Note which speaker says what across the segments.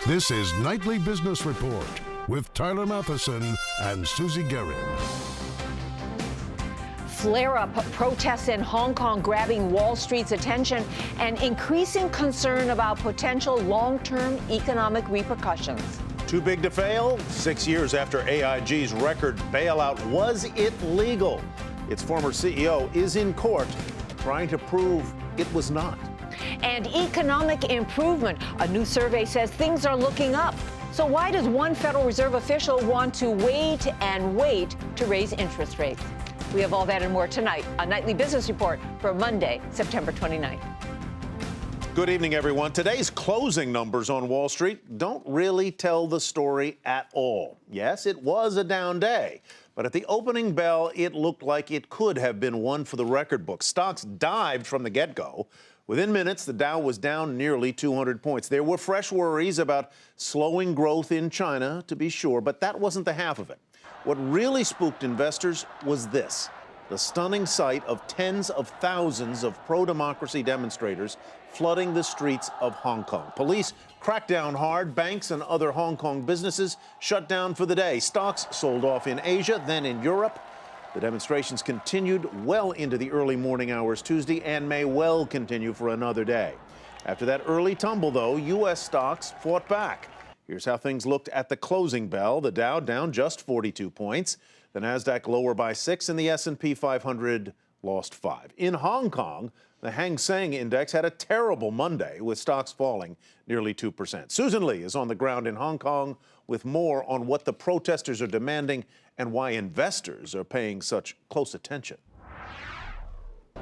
Speaker 1: This is Nightly Business Report with Tyler Matheson and Susie Gehring.
Speaker 2: Flare-up protests in Hong Kong grabbing Wall Street's attention and increasing concern about potential long-term economic repercussions.
Speaker 3: Too big to fail? 6 years after AIG's record bailout, was it legal? Its former CEO is in court trying to prove it was not.
Speaker 2: And economic improvement. A new survey says things are looking up. So why does one Federal Reserve official want to wait and wait to raise interest rates? We have all that and more tonight on Nightly Business Report for Monday, September 29th.
Speaker 3: Good evening, everyone. Today's closing numbers on Wall Street don't really tell the story at all. Yes, it was a down day, but at the opening bell, it looked like it could have been one for the record book. Stocks dived from the get-go. Within minutes, the Dow was down nearly 200 points. There were fresh worries about slowing growth in China, to be sure, but that wasn't the half of it. What really spooked investors was this: the stunning sight of tens of thousands of pro-democracy demonstrators flooding the streets of Hong Kong. Police cracked down hard. Banks and other Hong Kong businesses shut down for the day. Stocks sold off in Asia, then in Europe. The demonstrations continued well into the early morning hours Tuesday and may well continue for another day. After that early tumble, though, U.S. stocks fought back. Here's how things looked at the closing bell. The Dow down just 42 points. The Nasdaq lower by 6, and the S&P 500 lost 5. In Hong Kong, the Hang Seng Index had a terrible Monday, with stocks falling nearly 2%. Susan Lee is on the ground in Hong Kong with more on what the protesters are demanding and why investors are paying such close attention.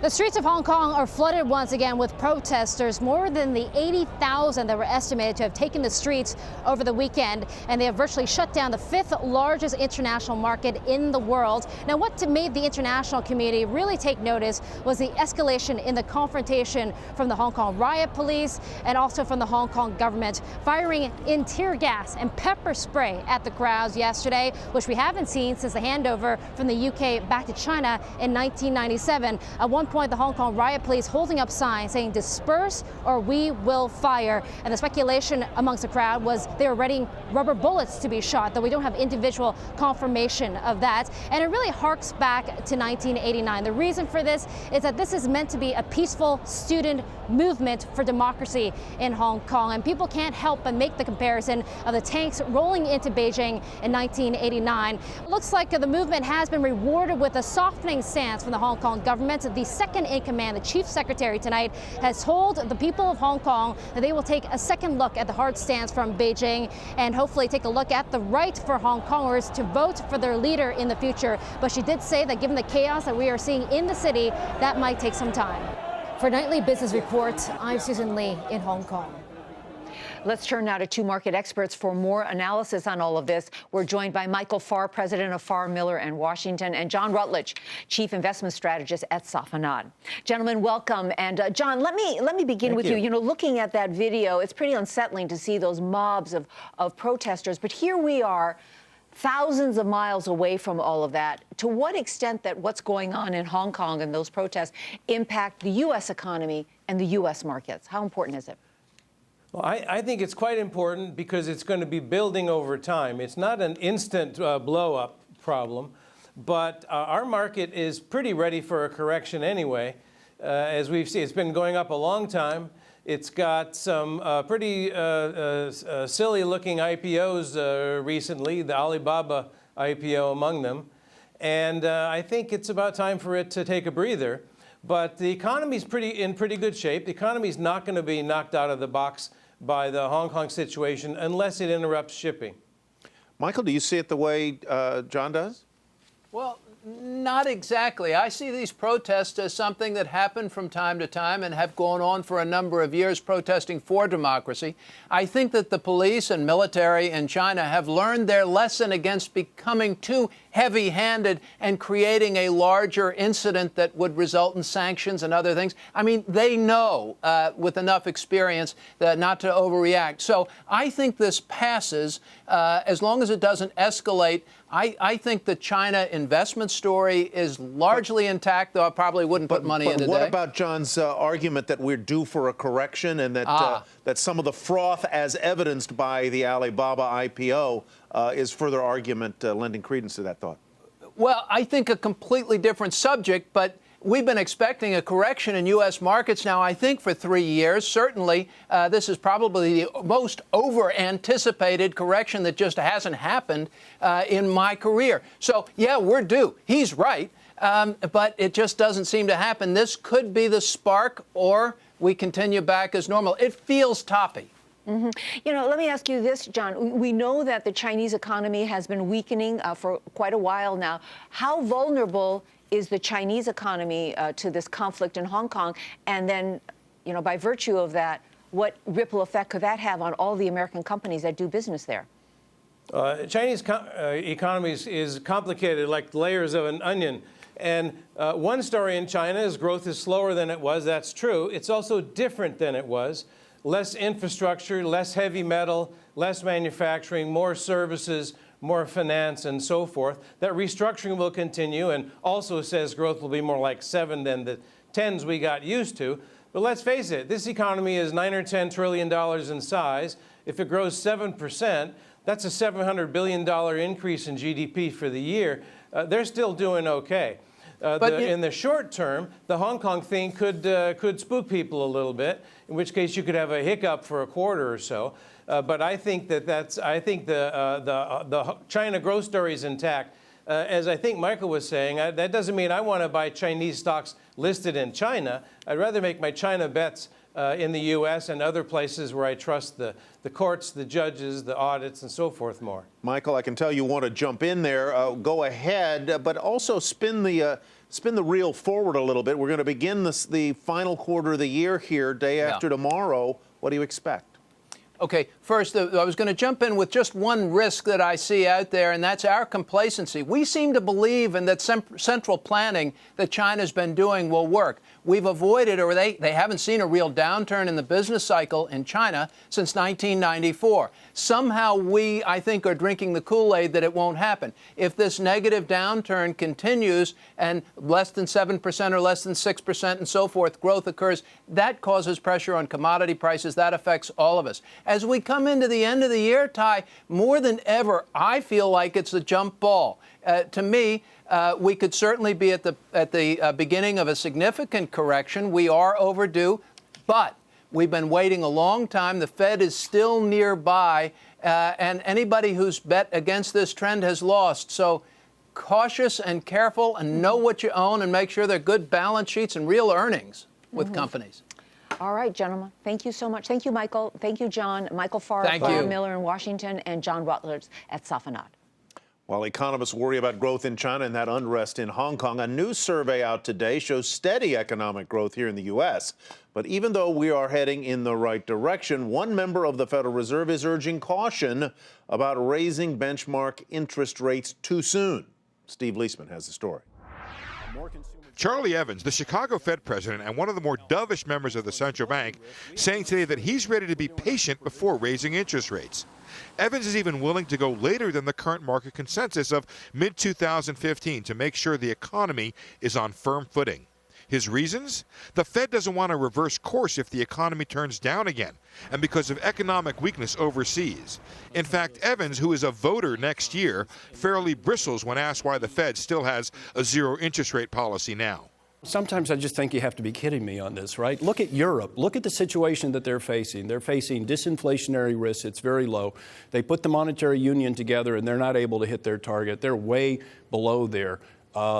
Speaker 4: The streets of Hong Kong are flooded once again with protesters, more than the 80,000 that were estimated to have taken the streets over the weekend, and they have virtually shut down the fifth largest international market in the world. Now, what made the international community really take notice was the escalation in the confrontation from the Hong Kong riot police and also from the Hong Kong government, firing in tear gas and pepper spray at the crowds yesterday, which we haven't seen since the handover from the UK back to China in 1997. At one point, the Hong Kong riot police holding up signs saying disperse or we will fire. And the speculation amongst the crowd was they were readying rubber bullets to be shot, though we don't have individual confirmation of that. And it really harks back to 1989. The reason for this is that this is meant to be a peaceful student movement for democracy in Hong Kong. And people can't help but make the comparison of the tanks rolling into Beijing in 1989. It looks like the movement has been rewarded with a softening stance from the Hong Kong government. The second in command, the chief secretary tonight, has told the people of Hong Kong that they will take a second look at the hard stance from Beijing and hopefully take a look at the right for Hong Kongers to vote for their leader in the future. But she did say that given the chaos that we are seeing in the city, that might take some time. For Nightly Business Report, I'm Susan Lee in Hong Kong.
Speaker 2: Let's turn now to two market experts for more analysis on all of this. We're joined by Michael Farr, president of Farr Miller and Washington, and John Rutledge, chief investment strategist at Safanad. Gentlemen, welcome. And John, let me begin with you. You know, looking at that video, it's pretty unsettling to see those mobs of protesters. But here we are, thousands of miles away from all of that. To what extent that what's going on in Hong Kong and those protests impact the U.S. economy and the U.S. markets? How important is it?
Speaker 5: Well, I think it's quite important because it's going to be building over time. It's not an instant blow-up problem, but our market is pretty ready for a correction anyway. As we've seen, it's been going up a long time. It's got some pretty silly-looking IPOs recently, the Alibaba IPO among them. And I think it's about time for it to take a breather. But the economy's in pretty good shape. The economy's not going to be knocked out of the box by the Hong Kong situation unless it interrupts shipping.
Speaker 3: Michael, do you see it the way John does?
Speaker 6: Well, not exactly. I see these protests as something that happen from time to time and have gone on for a number of years, protesting for democracy. I think that the police and military in China have learned their lesson against becoming too heavy-handed and creating a larger incident that would result in sanctions and other things. I mean, they know with enough experience not to overreact. So I think this passes as long as it doesn't escalate. I think the China investment surveillance story is largely intact, though I probably wouldn't put money in today.
Speaker 3: What about John's argument that we're due for a correction and that that some of the froth, as evidenced by the Alibaba IPO, is further argument lending credence to that thought?
Speaker 6: Well, I think a completely different subject, but we've been expecting a correction in U.S. markets now, I think, for 3 years. Certainly, this is probably the most over-anticipated correction that just hasn't happened in my career. So, yeah, we're due. He's right, but it just doesn't seem to happen. This could be the spark, or we continue back as normal. It feels toppy.
Speaker 2: Mm-hmm. You know, let me ask you this, John. We know that the Chinese economy has been weakening for quite a while now. How vulnerable is the Chinese economy to this conflict in Hong Kong? And then, you know, by virtue of that, what ripple effect could that have on all the American companies that do business there?
Speaker 5: Chinese economy is complicated like layers of an onion. And one story in China is growth is slower than it was. That's true. It's also different than it was. Less infrastructure, less heavy metal, less manufacturing, more services, more finance, and so forth. That restructuring will continue, and also says growth will be more like 7 than the 10s we got used to. But let's face it, this economy is $9 or $10 trillion in size. If it grows 7%, that's a $700 billion increase in GDP for the year. They're still doing okay. In the short term, the Hong Kong thing could spook people a little bit, in which case you could have a hiccup for a quarter or so. But I think the China growth story is intact. As I think Michael was saying, that doesn't mean I want to buy Chinese stocks listed in China. I'd rather make my China bets in the U.S. and other places where I trust the courts, the judges, the audits, and so forth more.
Speaker 3: Michael, I can tell you want to jump in there. Go ahead, but also spin the reel forward a little bit. We're going to begin the final quarter of the year here, day after tomorrow. What do you expect?
Speaker 6: Okay, first, I was going to jump in with just one risk that I see out there, and that's our complacency. We seem to believe in that central planning that China's been doing will work. We've avoided, or they haven't seen a real downturn in the business cycle in China since 1994. Somehow we, I think, are drinking the Kool-Aid that it won't happen. If this negative downturn continues and less than 7% or less than 6% and so forth growth occurs, that causes pressure on commodity prices. That affects all of us. As we come into the end of the year, Ty, more than ever, I feel like it's a jump ball. To me, we could certainly be at the beginning of a significant correction. We are overdue, but we've been waiting a long time. The Fed is still nearby, and anybody who's bet against this trend has lost. So cautious and careful, and know what you own, and make sure they're good balance sheets and real earnings with companies.
Speaker 2: All right, gentlemen. Thank you so much. Thank you, Michael. Thank you, John. Michael Farr, Miller in Washington, and John Rutledge at Safanad.
Speaker 3: While economists worry about growth in China and that unrest in Hong Kong, a new survey out today shows steady economic growth here in the U.S. But even though we are heading in the right direction, one member of the Federal Reserve is urging caution about raising benchmark interest rates too soon. Steve Leisman has the story.
Speaker 7: Charlie Evans, the Chicago Fed president and one of the more dovish members of the central bank, saying today that he's ready to be patient before raising interest rates. Evans is even willing to go later than the current market consensus of mid-2015 to make sure the economy is on firm footing. His reasons? The Fed doesn't want to reverse course if the economy turns down again, and because of economic weakness overseas. In fact, Evans, who is a voter next year, fairly bristles when asked why the Fed still has a zero interest rate policy now.
Speaker 8: Sometimes I just think you have to be kidding me on this, right? Look at Europe. Look at the situation that they're facing. They're facing disinflationary risks. It's very low. They put the monetary union together, and they're not able to hit their target. They're way below there.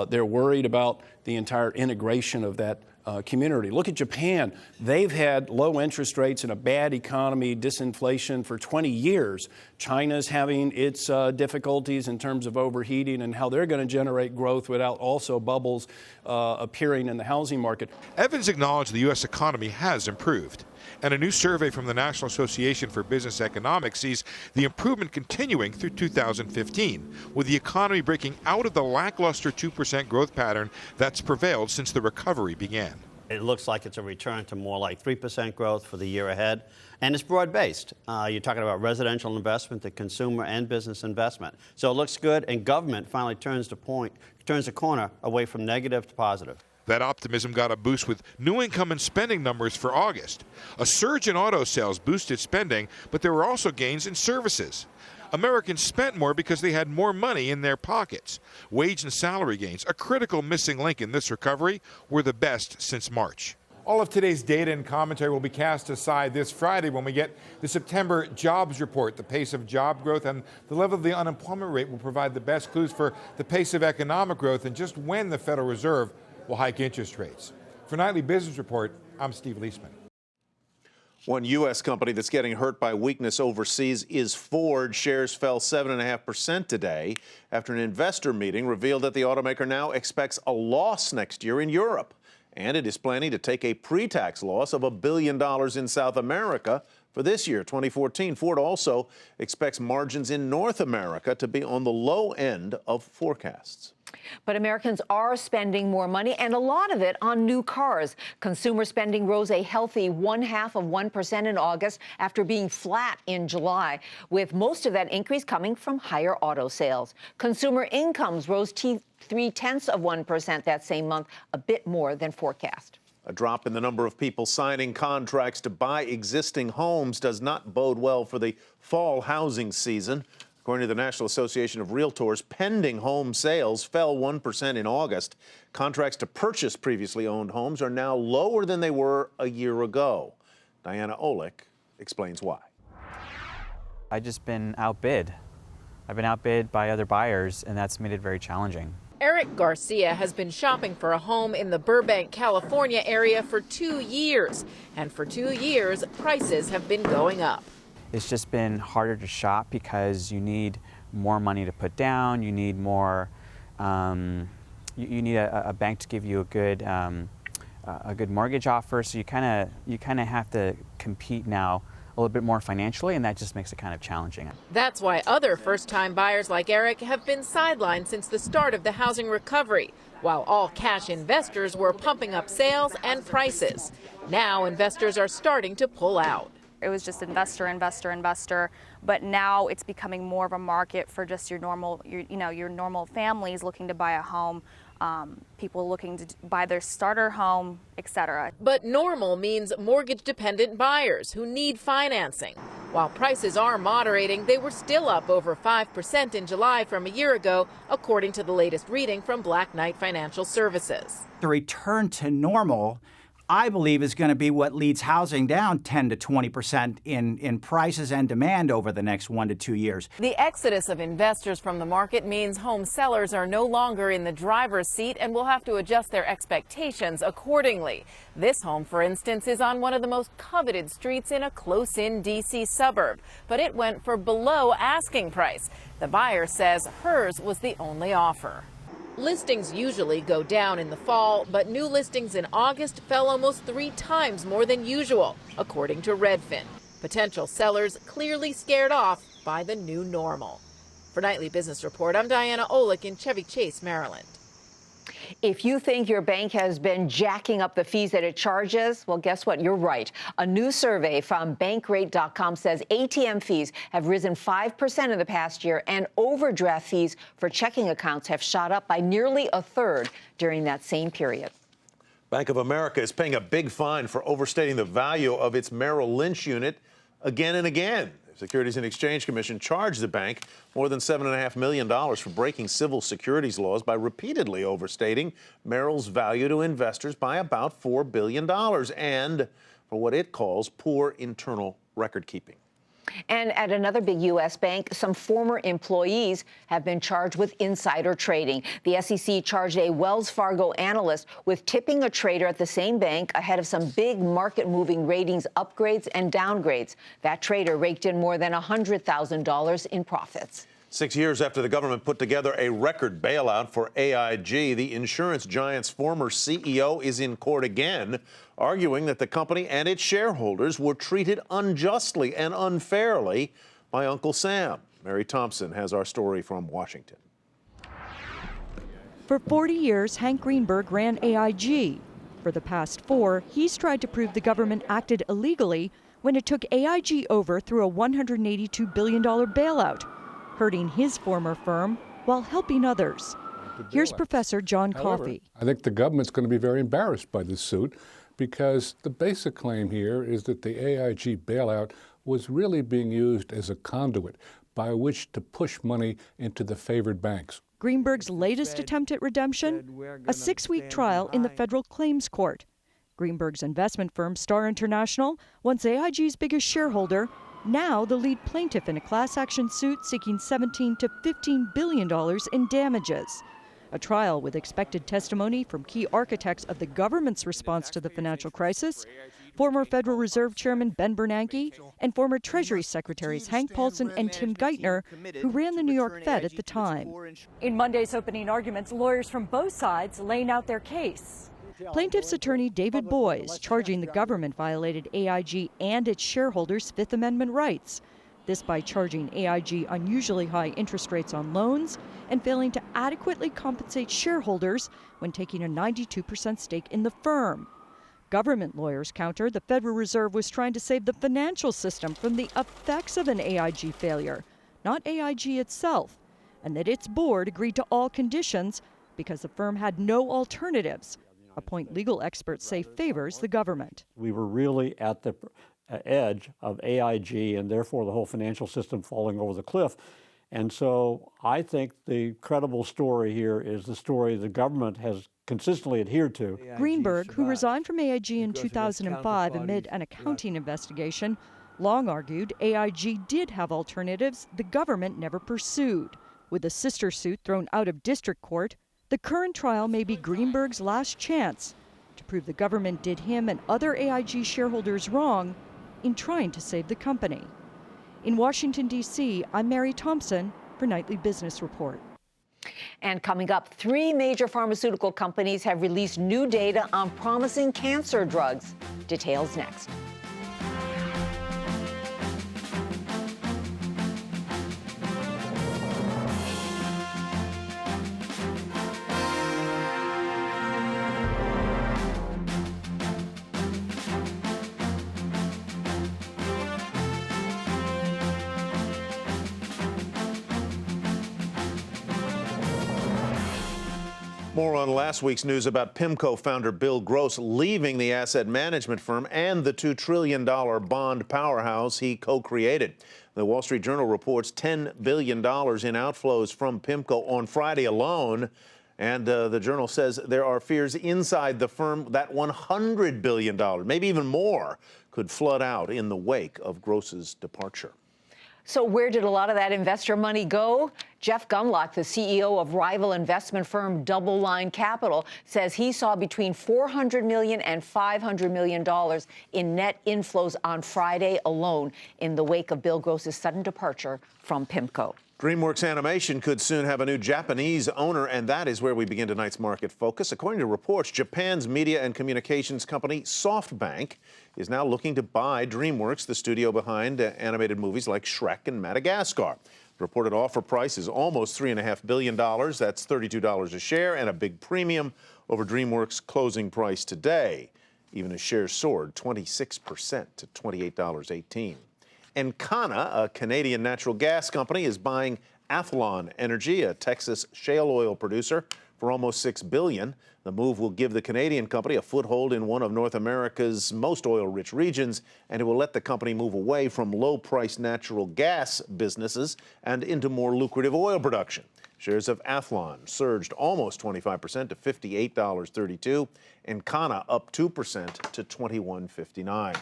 Speaker 8: They're worried about the entire integration of that community. Look at Japan. They've had low interest rates and a bad economy, disinflation for 20 years. China's having its difficulties in terms of overheating and how they're going to generate growth without also bubbles appearing in the housing market.
Speaker 7: Evans acknowledged the U.S. economy has improved. And a new survey from the National Association for Business Economics sees the improvement continuing through 2015, with the economy breaking out of the lackluster 2% growth pattern that's prevailed since the recovery began.
Speaker 9: It looks like it's a return to more like 3% growth for the year ahead. And it's broad-based. You're talking about residential investment, the consumer and business investment. So it looks good, and government finally turns the corner away from negative to positive.
Speaker 7: That optimism got a boost with new income and spending numbers for August. A surge in auto sales boosted spending, but there were also gains in services. Americans spent more because they had more money in their pockets. Wage and salary gains, a critical missing link in this recovery, were the best since March.
Speaker 10: All of today's data and commentary will be cast aside this Friday when we get the September jobs report. The pace of job growth and the level of the unemployment rate will provide the best clues for the pace of economic growth and just when the Federal Reserve will hike interest rates. For Nightly Business Report, I'm Steve Leisman.
Speaker 3: One U.S. company that's getting hurt by weakness overseas is Ford. Shares fell 7.5% today after an investor meeting revealed that the automaker now expects a loss next year in Europe. And it is planning to take a pre-tax loss of $1 billion in South America for this year, 2014. Ford also expects margins in North America to be on the low end of forecasts.
Speaker 2: But Americans are spending more money, and a lot of it on new cars. Consumer spending rose a healthy 0.5% in August after being flat in July, with most of that increase coming from higher auto sales. Consumer incomes rose 0.3% that same month, a bit more than forecast.
Speaker 3: A drop in the number of people signing contracts to buy existing homes does not bode well for the fall housing season. According to the National Association of Realtors, pending home sales fell 1% in August. Contracts to purchase previously owned homes are now lower than they were a year ago. Diana Olick explains why.
Speaker 11: I've just been outbid. I've been outbid by other buyers, and that's made it very challenging.
Speaker 12: Eric Garcia has been shopping for a home in the Burbank, California area for 2 years. And for 2 years, prices have been going up.
Speaker 11: It's just been harder to shop because you need more money to put down. You need more. You need a bank to give you a good mortgage offer. So you kind of have to compete now a little bit more financially, and that just makes it kind of challenging.
Speaker 12: That's why other first-time buyers like Eric have been sidelined since the start of the housing recovery, while all cash investors were pumping up sales and prices. Now investors are starting to pull out.
Speaker 13: It was just investor, but now it's becoming more of a market for just your normal families looking to buy a home, people looking to buy their starter home, etc.
Speaker 12: But normal means mortgage-dependent buyers who need financing. While prices are moderating, they were still up over 5% in July from a year ago, according to the latest reading from Black Knight Financial Services.
Speaker 14: The return to normal, I believe, is going to be what leads housing down 10 to 20% in prices and demand over the next 1 to 2 years.
Speaker 12: The exodus of investors from the market means home sellers are no longer in the driver's seat and will have to adjust their expectations accordingly. This home, for instance, is on one of the most coveted streets in a close-in D.C. suburb, but it went for below asking price. The buyer says hers was the only offer. Listings usually go down in the fall, but new listings in August fell almost 3 times more than usual, according to Redfin. Potential sellers clearly scared off by the new normal. For Nightly Business Report, I'm Diana Olick in Chevy Chase, Maryland.
Speaker 2: If you think your bank has been jacking up the fees that it charges, well, guess what? You're right. A new survey from Bankrate.com says ATM fees have risen 5% in the past year, and overdraft fees for checking accounts have shot up by nearly a third during that same period.
Speaker 3: Bank of America is paying a big fine for overstating the value of its Merrill Lynch unit again and again. The Securities and Exchange Commission charged the bank more than $7.5 million for breaking civil securities laws by repeatedly overstating Merrill's value to investors by about $4 billion and for what it calls poor internal record keeping.
Speaker 2: And at another big U.S. bank, some former employees have been charged with insider trading. The SEC charged a Wells Fargo analyst with tipping a trader at the same bank ahead of some big market-moving ratings upgrades and downgrades. That trader raked in more than $100,000 in profits.
Speaker 3: 6 years after the government put together a record bailout for AIG, the insurance giant's former CEO is in court again, arguing that the company and its shareholders were treated unjustly and unfairly by Uncle Sam. Mary Thompson has our story from Washington.
Speaker 15: For 40 years, Hank Greenberg ran AIG. For the past 4, he's tried to prove the government acted illegally when it took AIG over through a $182 billion bailout, hurting his former firm while helping others. Here's Professor John Coffey.
Speaker 16: I think the government's going to be very embarrassed by this suit because the basic claim here is that the AIG bailout was really being used as a conduit by which to push money into the favored banks.
Speaker 15: Greenberg's latest attempt at redemption, a 6-week trial in the federal claims court. Greenberg's investment firm, Star International, once AIG's biggest shareholder, now the lead plaintiff in a class action suit seeking $17 to $15 billion in damages. A trial with expected testimony from key architects of the government's response to the financial crisis, former Federal Reserve Chairman Ben Bernanke, and former Treasury Secretaries Hank Paulson and Tim Geithner, who ran the New York Fed at the time. In Monday's opening arguments, lawyers from both sides laying out their case. Plaintiff's attorney David Boies charging the government violated AIG and its shareholders' Fifth Amendment rights. This by charging AIG unusually high interest rates on loans and failing to adequately compensate shareholders when taking a 92% stake in the firm. Government lawyers counter the Federal Reserve was trying to save the financial system from the effects of an AIG failure, not AIG itself, and that its board agreed to all conditions because the firm had no alternatives, a point legal experts say favors the government.
Speaker 17: We were really at the edge of AIG and therefore the whole financial system falling over the cliff. And so I think the credible story here is the story the government has consistently adhered to.
Speaker 15: Greenberg, who resigned from AIG in 2005 amid an accounting investigation, long argued AIG did have alternatives the government never pursued. With a sister suit thrown out of district court, the current trial may be Greenberg's last chance to prove the government did him and other AIG shareholders wrong in trying to save the company. In Washington, D.C., I'm Mary Thompson for Nightly Business Report.
Speaker 2: And coming up, 3 major pharmaceutical companies have released new data on promising cancer drugs. Details next.
Speaker 3: More on last week's news about PIMCO founder Bill Gross leaving the asset management firm and the $2 trillion bond powerhouse he co-created. The Wall Street Journal reports $10 billion in outflows from PIMCO on Friday alone. And the Journal says there are fears inside the firm that $100 billion, maybe even more, could flood out in the wake of Gross's departure.
Speaker 2: So where did a lot of that investor money go? Jeff Gundlach, the CEO of rival investment firm Double Line Capital, says he saw between $400 million and $500 million in net inflows on Friday alone in the wake of Bill Gross's sudden departure from PIMCO.
Speaker 3: DreamWorks Animation could soon have a new Japanese owner, and that is where we begin tonight's market focus. According to reports, Japan's media and communications company SoftBank is now looking to buy DreamWorks, the studio behind animated movies like Shrek and Madagascar. The reported offer price is almost $3.5 billion. That's $32 a share and a big premium over DreamWorks' closing price today. Even as shares soared 26% to $28.18. Encana, a Canadian natural gas company, is buying Athlon Energy, a Texas shale oil producer, for almost $6 billion. The move will give the Canadian company a foothold in one of North America's most oil-rich regions, and it will let the company move away from low-priced natural gas businesses and into more lucrative oil production. Shares of Athlon surged almost 25% to $58.32. Encana up 2% to $21.59.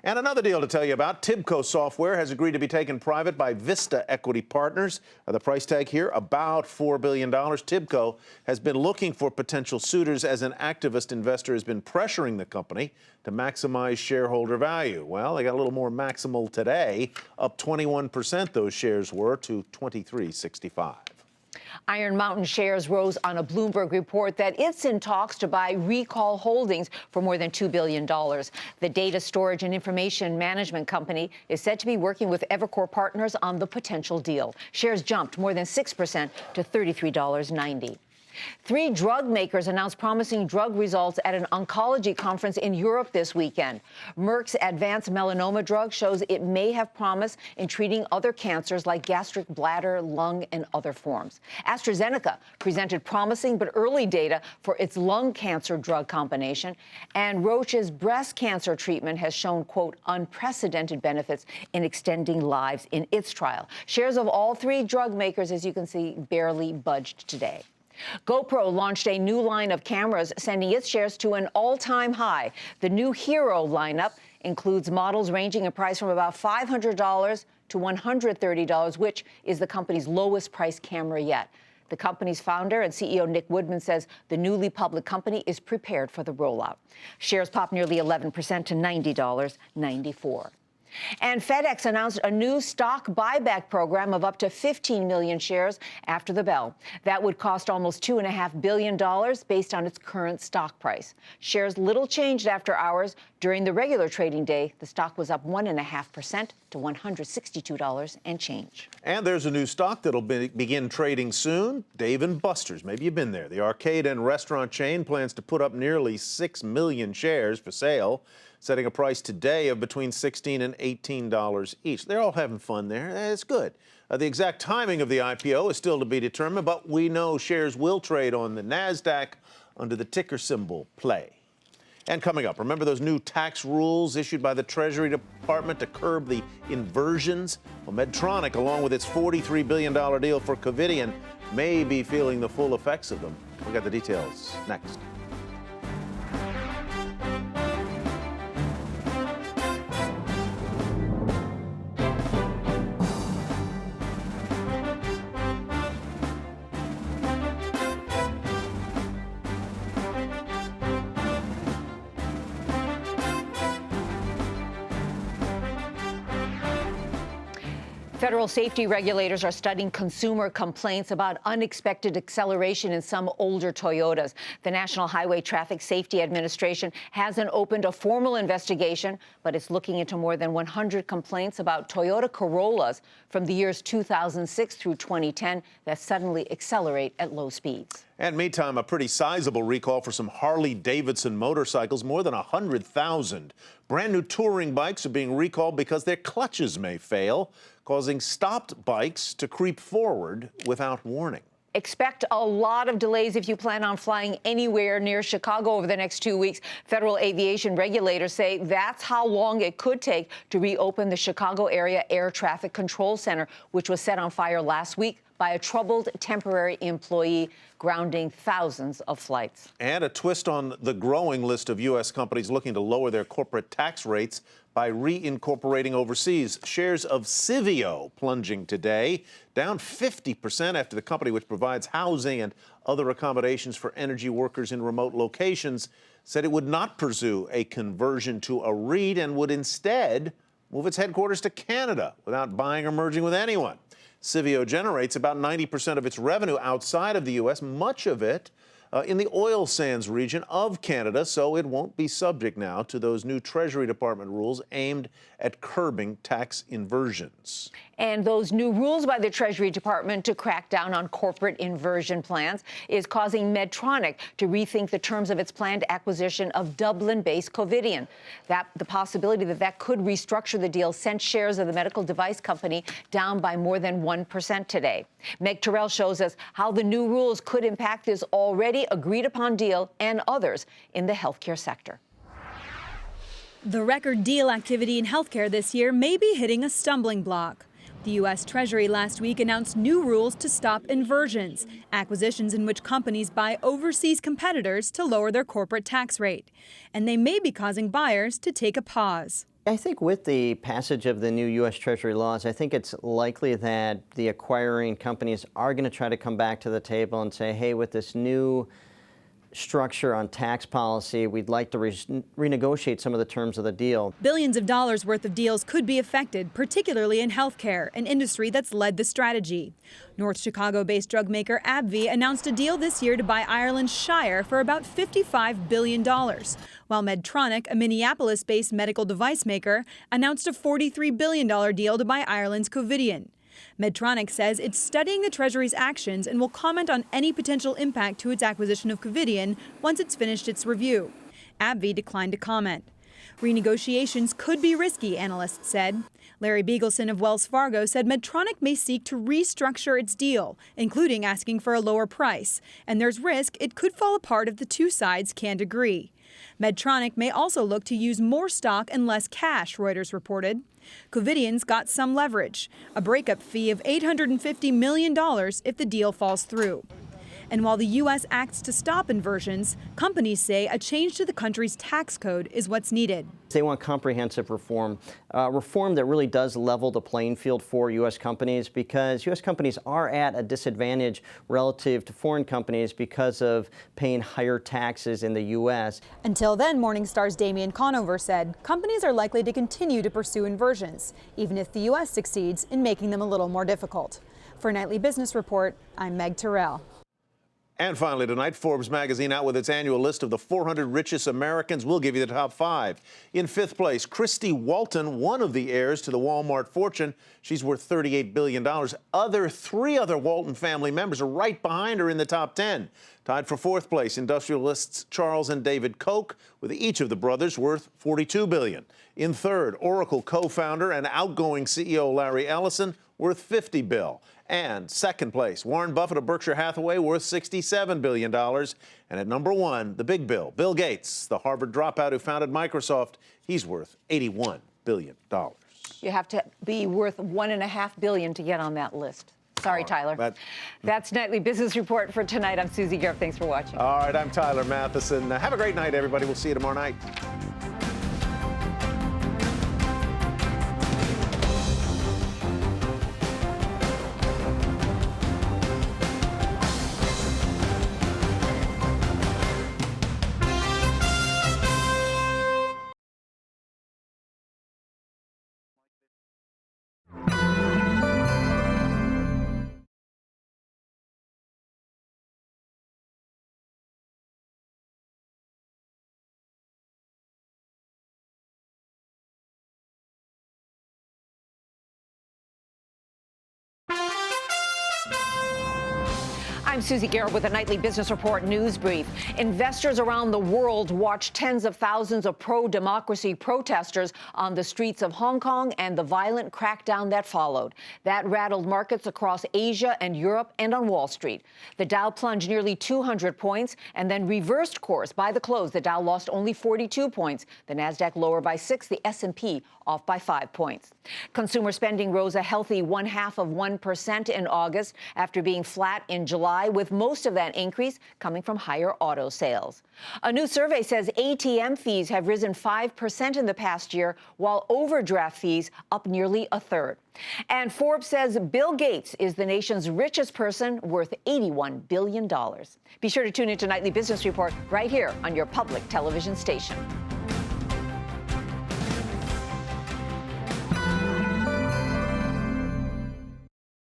Speaker 3: And another deal to tell you about, Tibco Software has agreed to be taken private by Vista Equity Partners. The price tag here, about $4 billion. Tibco has been looking for potential suitors as an activist investor has been pressuring the company to maximize shareholder value. Well, they got a little more maximal today, up 21% those shares were to $23.65.
Speaker 2: Iron Mountain shares rose on a Bloomberg report that it's in talks to buy Recall Holdings for more than $2 billion. The data storage and information management company is said to be working with Evercore Partners on the potential deal. Shares jumped more than 6% to $33.90. 3 drug makers announced promising drug results at an oncology conference in Europe this weekend. Merck's advanced melanoma drug shows it may have promise in treating other cancers like gastric, bladder, lung, and other forms. AstraZeneca presented promising but early data for its lung cancer drug combination. And Roche's breast cancer treatment has shown, quote, unprecedented benefits in extending lives in its trial. Shares of all 3 drug makers, as you can see, barely budged today. GoPro launched a new line of cameras, sending its shares to an all-time high. The new Hero lineup includes models ranging in price from about $500 to $130, which is the company's lowest priced camera yet. The company's founder and CEO Nick Woodman says the newly public company is prepared for the rollout. Shares popped nearly 11% to $90.94. And FedEx announced a new stock buyback program of up to 15 million shares after the bell. That would cost almost $2.5 billion based on its current stock price. Shares little changed after hours. During the regular trading day, the stock was up 1.5% to $162 and change.
Speaker 3: And there's a new stock that'll begin trading soon, Dave & Buster's. Maybe you've been there. The arcade and restaurant chain plans to put up nearly 6 million shares for sale, setting a price today of between $16 and $18 each. They're all having fun there. It's good. The exact timing of the IPO is still to be determined, but we know shares will trade on the NASDAQ under the ticker symbol PLAY. And coming up, remember those new tax rules issued by the Treasury Department to curb the inversions? Well, Medtronic, along with its $43 billion deal for Covidien, may be feeling the full effects of them. We got the details next.
Speaker 2: Federal safety regulators are studying consumer complaints about unexpected acceleration in some older Toyotas. The National Highway Traffic Safety Administration hasn't opened a formal investigation, but it's looking into more than 100 complaints about Toyota Corollas from the years 2006 through 2010 that suddenly accelerate at low speeds.
Speaker 3: And meantime, a pretty sizable recall for some Harley-Davidson motorcycles. More than 100,000 brand new touring bikes are being recalled because their clutches may fail, causing stopped bikes to creep forward without warning.
Speaker 2: Expect a lot of delays if you plan on flying anywhere near Chicago over the next 2 weeks. Federal aviation regulators say that's how long it could take to reopen the Chicago Area Air Traffic Control Center, which was set on fire last week by a troubled temporary employee, grounding thousands of flights.
Speaker 3: And a twist on the growing list of U.S. companies looking to lower their corporate tax rates by reincorporating overseas. Shares of Civio plunging today, down 50% after the company, which provides housing and other accommodations for energy workers in remote locations, said it would not pursue a conversion to a REIT and would instead move its headquarters to Canada without buying or merging with anyone. Civio generates about 90% of its revenue outside of the U.S., much of it in the oil sands region of Canada, so it won't be subject now to those new Treasury Department rules aimed at curbing tax inversions.
Speaker 2: And those new rules by the Treasury Department to crack down on corporate inversion plans is causing Medtronic to rethink the terms of its planned acquisition of Dublin-based Covidien. The possibility that could restructure the deal sent shares of the medical device company down by more than 1% today. Meg Terrell shows us how the new rules could impact this already agreed-upon deal and others in the healthcare sector.
Speaker 18: The record deal activity in healthcare this year may be hitting a stumbling block. The U.S. Treasury last week announced new rules to stop inversions, acquisitions in which companies buy overseas competitors to lower their corporate tax rate. And they may be causing buyers to take a pause.
Speaker 19: I think with the passage of the new U.S. Treasury laws, I think it's likely that the acquiring companies are going to try to come back to the table and say, hey, with this new structure on tax policy, we'd like to renegotiate some of the terms of the deal.
Speaker 18: Billions of dollars worth of deals could be affected, particularly in healthcare, an industry that's led the strategy. North Chicago-based drug maker AbbVie announced a deal this year to buy Ireland's Shire for about $55 billion, while Medtronic, a Minneapolis-based medical device maker, announced a $43 billion deal to buy Ireland's Covidien. Medtronic says it's studying the Treasury's actions and will comment on any potential impact to its acquisition of Covidien once it's finished its review. AbbVie declined to comment. Renegotiations could be risky, analysts said. Larry Beagleson of Wells Fargo said Medtronic may seek to restructure its deal, including asking for a lower price, and there's risk it could fall apart if the two sides can't agree. Medtronic may also look to use more stock and less cash, Reuters reported. Covidien's got some leverage, a breakup fee of $850 million if the deal falls through. And while the U.S. acts to stop inversions, companies say a change to the country's tax code is what's needed.
Speaker 19: They want comprehensive reform, reform that really does level the playing field for U.S. companies, because U.S. companies are at a disadvantage relative to foreign companies because of paying higher taxes in the U.S.
Speaker 18: Until then, Morningstar's Damian Conover said companies are likely to continue to pursue inversions, even if the U.S. succeeds in making them a little more difficult. For Nightly Business Report, I'm Meg Terrell.
Speaker 3: And finally tonight, Forbes magazine out with its annual list of the 400 richest Americans. We'll give you the top 5. In 5th place, Christy Walton, one of the heirs to the Walmart fortune. She's worth $38 billion. Three other Walton family members are right behind her in the top 10. Tied for 4th place, industrialists Charles and David Koch, with each of the brothers worth $42 billion. In 3rd, Oracle co-founder and outgoing CEO Larry Ellison, worth $50 billion. And 2nd place, Warren Buffett of Berkshire Hathaway, worth $67 billion. And at number 1, the big Bill, Bill Gates, the Harvard dropout who founded Microsoft. He's worth $81 billion.
Speaker 2: You have to be worth $1.5 billion to get on that list. Sorry, Tyler. That's Nightly Business Report for tonight. I'm Susie Garrett. Thanks for watching.
Speaker 3: All right, I'm Tyler Matheson. Have a great night, everybody. We'll see you tomorrow night.
Speaker 2: I'm Susie Garrett with a Nightly Business Report news brief. Investors around the world watched tens of thousands of pro-democracy protesters on the streets of Hong Kong and the violent crackdown that followed. That rattled markets across Asia and Europe and on Wall Street. The Dow plunged nearly 200 points and then reversed course. By the close, the Dow lost only 42 points. The Nasdaq lower by 6, the S&P off by 5 points. Consumer spending rose a healthy 0.5% in August after being flat in July, with most of that increase coming from higher auto sales. A new survey says ATM fees have risen 5% in the past year, while overdraft fees up nearly a third. And Forbes says Bill Gates is the nation's richest person, worth $81 billion. Be sure to tune into Nightly Business Report right here on your public television station.